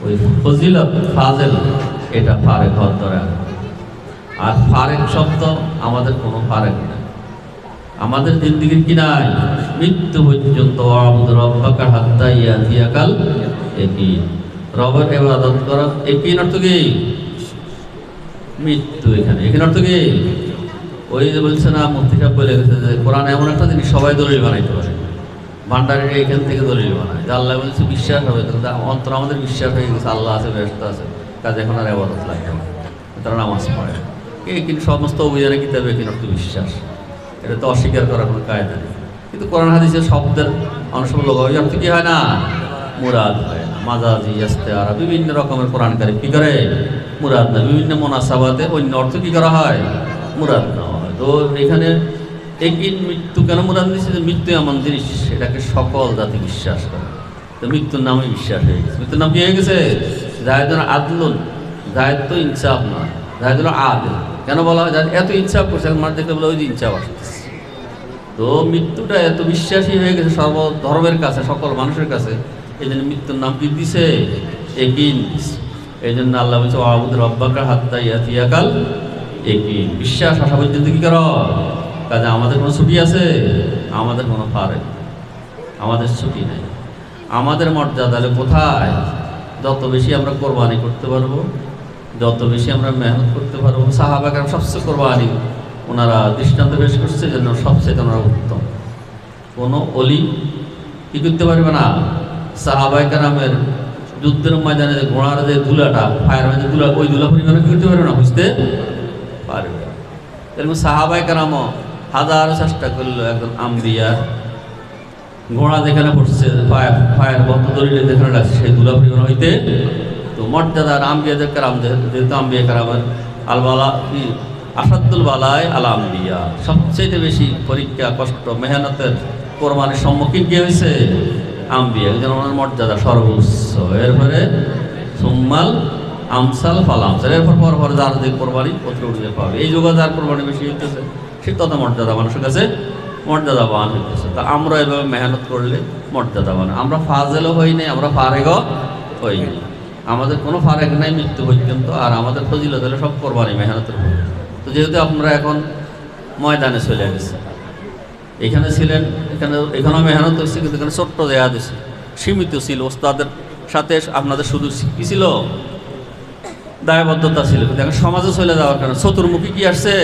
ওই ফজিলত ফাজেল এটা ফারেক হওয়ার ধরে। আর ফারেক শব্দ আমাদের কোনো ফারেক নেই, আমাদের জিন্দিগির কি নাই, মৃত্যু পর্যন্ত আবুদ রব্বাকা হাত্তা ইয়াতিয়াকাল ইয়াকিন, রবের ইবাদত করা। ইয়াকিন অর্থ কি? মৃত্যু। এখানে অর্থ কি? ওই যে বলছে না, মুফতি সাহেব বলে গেছে যে কোরআন এমন একটা জিনিস সবাই দলিল বানাইতে পারে। ভান্ডারের এখান থেকে দলিল বানায় যে আল্লাহ বলছে বিশ্বাস হবে, অন্তর আমাদের বিশ্বাস হয়ে গেছে আল্লাহ আছে, ব্যস্ত আছে, কাজে এখন আর ইবাদত লাগবে না, তারা নামাজ পড়ে। কিন্তু সমস্ত অভিযানে কিতাবে এখানে অর্থ বিশ্বাস, এটা তো অস্বীকার করার কোনো কায়দা নেই। কিন্তু কোরআন হাদিসের শব্দের অনেক সময় লোক অর্থ কি হয় না, মুরাদ হয় না, মাজাজি ইস্তেআরা বিভিন্ন রকমের কোরআন কারিম কি করে মুরাদ না, বিভিন্ন মোনাসাবাতে অন্য অর্থ কি করা হয়, মুরাদ না হয়। তো এখানে একই মৃত্যু কেন মুরাদ দিচ্ছে, যে মৃত্যু এমন জিনিস এটাকে সকল জাতি বিশ্বাস করে। তো মৃত্যুর নামে বিশ্বাস হয়ে গেছে। মৃত্যুর নাম কি হয়ে গেছে? জাহেদুল আদলুন, জাহেদ তো ইনসাফ না, জাহেদুল আদল। কেন বলা হয়? এত ইনসাফ করছে, মানুষ দেখতে বলে ওই যে ইনসাফ আসতেছে। তো মৃত্যুটা এত বিশ্বাসী হয়ে গেছে সর্ব ধর্মের কাছে, সকল মানুষের কাছে, এই জন্য মৃত্যুর নাম কি দিছে? একিন। এই জন্য আল্লাহ বলছে আবুদ রব্বাকা হাত্তা ইয়াতিয়াকাল ইয়াকিন, বিশ্বাস আসা পর্যন্ত কি করো। কাজে আমাদের কোনো ছুটি আছে? আমাদের কোনো ফারেক, আমাদের ছুটি নেই। আমাদের মর্যাদা কোথায়? যত বেশি আমরা কোরবানি করতে পারবো, যত বেশি আমরা মেহনত করতে পারবো। সাহাবা কেরাম সবচেয়ে কোরবানি ওনারা দৃষ্টান্ত পেশ করছে, যেন সবচেয়ে ওনারা উত্তম। কোনো অলি কি করতে পারবে না। সাহাবা কেরামের যুদ্ধের ময়দানে যে ঘোড়ার যে দুলাটা, ফায়ার যে দুলা, ওই দুলা পরিমাণে কি করতে পারবে না, বুঝতে পারবে। এরকম সাহাবা কেরামও হাজার চেষ্টা করলো একজন আম্বিয়া ঘোড়া যেখানে পড়ছে, ফায়ার বন্ধ দলিলে যেখানে লাগছে, সেই দুলা পরিমাণ হইতে। তো মর্যাদার আম্বিয়াদের কারাম, যেহেতু আম্বিয়া কারামের আলবালা কি আসাদুল বালায় আল আম্বিয়া, সবচেয়ে বেশি পরীক্ষা, কষ্ট, মেহনতের কোরবানির সম্মুখীন কি হয়েছে? আম্বিয়া। এই জন্য ওনার মর্যাদা সর্বোচ্চ। এরপরে সুম্মাল আমসাল ফাল আমসাল, এরপর পর যার যে কোরবানি পত্র উঠে পাবে। এই যুগে যার কোরবানি বেশি হইতেছে সে তত মর্যাদা মানুষের কাছে মর্যাদাবান হইতেছে। তা আমরা এভাবে মেহনত করলে মর্যাদাবান। আমরা ফাজেলও হই নাই, আমরা ফারেগও হই নাই, আমাদের কোনো ফারেক নাই মৃত্যু পর্যন্ত। আর আমাদের ফজিলত হলে সব কোরবানি মেহনতের উপর। তো যেহেতু আপনারা এখন ময়দানে চলে গেছে, এখানে ছিলেন, এখানেও মেহনত হয়েছে, কিন্তু এখানে ছোট্ট দেয়া দিয়েছে, সীমিত ছিল। ওস্তাদের সাথে আপনাদের শুধু কি ছিল, দায়বদ্ধতা ছিল। কিন্তু এখন সমাজে চলে যাওয়ার কারণে চতুর্মুখী কি আসছে।